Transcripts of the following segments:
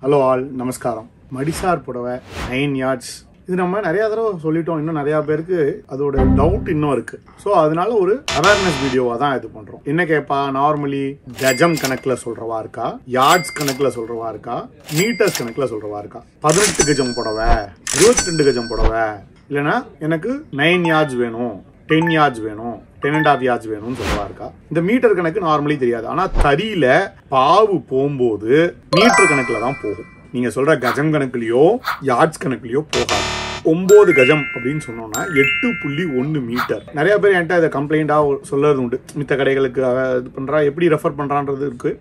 Hello all நமஸ்காரம். மடிசார் புடவை 9 yards. இது நம்ம நிறைய தடவை சொல்லிட்டோம். இன்னும் நிறைய பேருக்கு அதோட டவுட் இன்னும் இருக்கு. ஸோ அதனால ஒரு அவேர்னஸ் வீடியோவா தான் இது பண்றோம். என்ன கேட்பா, நார்மலி கஜம் கணக்குல சொல்றவா இருக்கா, யார்ட்ஸ் கணக்குல சொல்றவா இருக்கா, மீட்டர்ஸ் கணக்குல சொல்றவா இருக்கா. 18 கஜம் புடவை, 22 கஜம் புடவை, இல்லைன்னா எனக்கு 9 yards வேணும், 10 yards வேணும், 10.5 yards வேணும்னு சொல்றவா இருக்கா. இந்த மீட்டர் கணக்கு நார்மலி தெரியாது. ஆனா தறியில பாவு போகும்போது மீட்டர் கணக்குல தான் போகும். நீங்க சொல்ற கஜம் கணக்குலயோ யார்ட்ஸ் கணக்குலயோ போகாது. 9 கஜம் அப்படின்னு சொன்னோம்னா 8.1 மீட்டர். நிறைய பேர் என்கிட்ட இதை கம்ப்ளைண்டா சொல்றது உண்டு. மித்த கடைகளுக்கு இது பண்றா, எப்படி ரெஃபர் பண்றான்றது இருக்கு.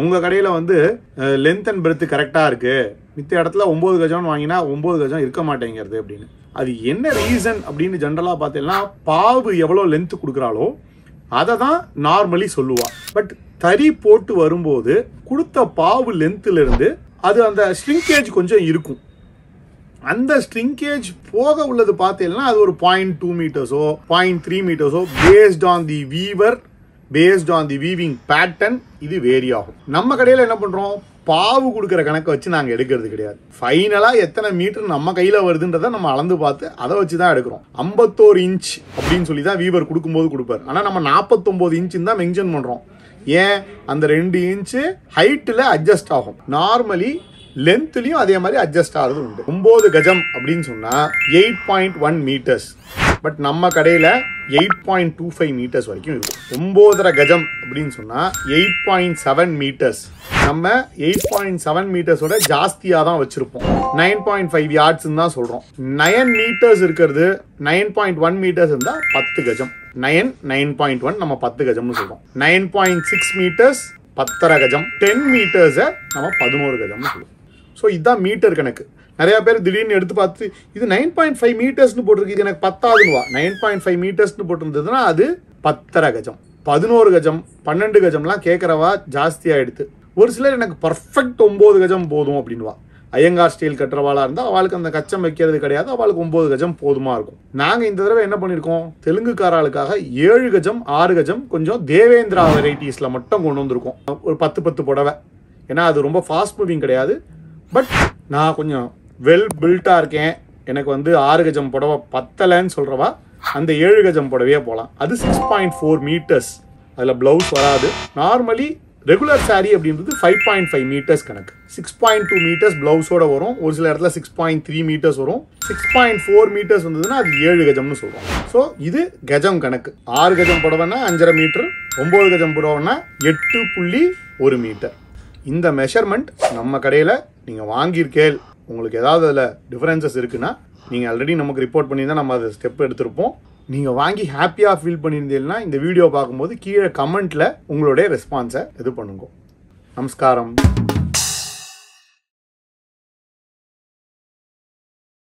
உங்க கடையில வந்து லென்த் அண்ட் பிரெத் கரெக்டா இருக்கு, மித்த இடத்துல 9 கஜம்னு வாங்கினா 9 கஜம் இருக்க மாட்டேங்கிறது அப்படின்னு. அது என்ன ரீசன் அப்படின்னு ஜென்ரலா பார்த்தீங்கன்னா, பாவு எவ்வளவு லென்த் கொடுக்குறாளோ அதை தான் நார்மலி சொல்லுவா. பட் தறி போட்டு வரும்போது கொடுத்த பாவு லென்த்ல இருந்து அது அந்த ஸ்ட்ரிங்கேஜ் கொஞ்சம் இருக்கும். அந்த ஸ்ட்ரிங்கேஜ் போக உள்ளது பார்த்தீங்கன்னா அது ஒரு 0.2 மீட்டர்ஸோ 0.3 மீட்டர்ஸோ paste on the weaver, paste on the weaving pattern இது வேரி ஆகும். நம்ம கடையில் என்ன பண்றோம், பாவு கொடுக்குற கணக்கை வச்சு நாங்கள் எடுக்கிறது கிடையாது. ஃபைனலாக எத்தனை மீட்டர் நம்ம கையில் வருதுன்றதை நம்ம அளந்து பார்த்து அதை வச்சு தான் எடுக்கிறோம். 51 inch அப்படின்னு சொல்லி தான் வீவர் கொடுக்கும்போது கொடுப்பார். ஆனால் நம்ம 49 inch தான் மென்ஷன் பண்ணுறோம். ஏன், அந்த 2 inch ஹைட்டில் அட்ஜஸ்ட் ஆகும். நார்மலி லென்த்லையும் அதே மாதிரி அட்ஜஸ்ட் ஆகிறது உண்டு. 9 கஜம் அப்படின்னு சொன்னால் 8.1 மீட்டர்ஸ். பட் நம்ம கடையில் 8.25 மீட்டர்ஸ் வரைக்கும் இருக்கும். 9.5 கஜம் அப்படின்னு சொன்னால் 8.7 மீட்டர்ஸ். நம்ம 8.7 மீட்டர்ஸோட ஜாஸ்தியாக தான் வச்சிருப்போம். 9.5 yards தான் சொல்றோம். 9 மீட்டர்ஸ் இருக்கிறது, 9.1 மீட்டர்ஸ் இருந்தால் 10 கஜம். 9.1 நம்ம 10 கஜம்னு சொல்றோம். 9.6 மீட்டர்ஸ் 10.5 கஜம். 10 மீட்டர்ஸை நம்ம 11 கஜம்னு சொல்லுவோம். ஸோ இதுதான் மீட்டர் கணக்கு. நிறைய பேர் திடீர்னு எடுத்து பார்த்து இது 9.5 மீட்டர்ஸ்னு போட்டிருக்கு, இது எனக்கு 10ஆகுதுவா. 9.5 மீட்டர்ஸ்னு போட்டிருந்ததுன்னா அது 10.5 கஜம். 11 கஜம் 12 கஜம்லாம் கேட்குறவா ஜாஸ்தி ஆயிடுது. ஒரு சிலர் எனக்கு பர்ஃபெக்ட் 9 கஜம் போதும் அப்படின்வா. ஐயங்கார் ஸ்டைல் கட்டுறவாளா இருந்தால் அவளுக்கு அந்த கச்சம் வைக்கிறது கிடையாது, அவளுக்கு 9 கஜம் போதுமா இருக்கும். நாங்கள் இந்த தடவை என்ன பண்ணியிருக்கோம், தெலுங்குக்காராளுக்காக 7 கஜம் 6 கஜம் கொஞ்சம் தேவேந்திரா வெரைட்டிஸில் மட்டும் கொண்டு வந்திருக்கோம். ஒரு 10 புடவை. ஏன்னா அது ரொம்ப ஃபாஸ்ட் மூவிங் கிடையாது. பட் நான் கொஞ்சம் வெல் பில்ட்டாக இருக்கேன், எனக்கு வந்து 6 கஜம் புடவை பத்தலைன்னு சொல்கிறவா அந்த 7 கஜம் புடவையே போகலாம். அது 6.4 மீட்டர்ஸ். அதில் ப்ளவுஸ் வராது. நார்மலி ரெகுலர் சாரி அப்படின்றது 5.5 மீட்டர்ஸ் கணக்கு. 6.2 மீட்டர்ஸ் பிளவுஸோட வரும். ஒரு சில இடத்துல 6.3 மீட்டர்ஸ் வரும். 6.4 மீட்டர்ஸ் வந்ததுன்னா அது 7 கஜம்னு சொல்றோம். ஸோ இது கஜம் கணக்கு. 6 கஜம் புடவைன்னா 5.5 மீட்டர், 9 கஜம் புடவைன்னா 8.1 மீட்டர். இந்த மெஷர்மெண்ட் நம்ம கடையில் நீங்கள் வாங்கியிருக்கேள், உங்களுக்கு ஏதாவது அதில் டிஃபரன்சஸ் இருக்குன்னா நீங்கள் ஆல்ரெடி நமக்கு ரிப்போர்ட் பண்ணி தான் நம்ம அதை ஸ்டெப் எடுத்திருப்போம். நீங்கள் வாங்கி ஹாப்பியாக ஃபீல் பண்ணியிருந்தீங்கன்னா இந்த வீடியோ பார்க்கும்போது கீழே கமெண்ட்டில் உங்களுடைய ரெஸ்பான்ஸை இது பண்ணுங்க. நமஸ்காரம்.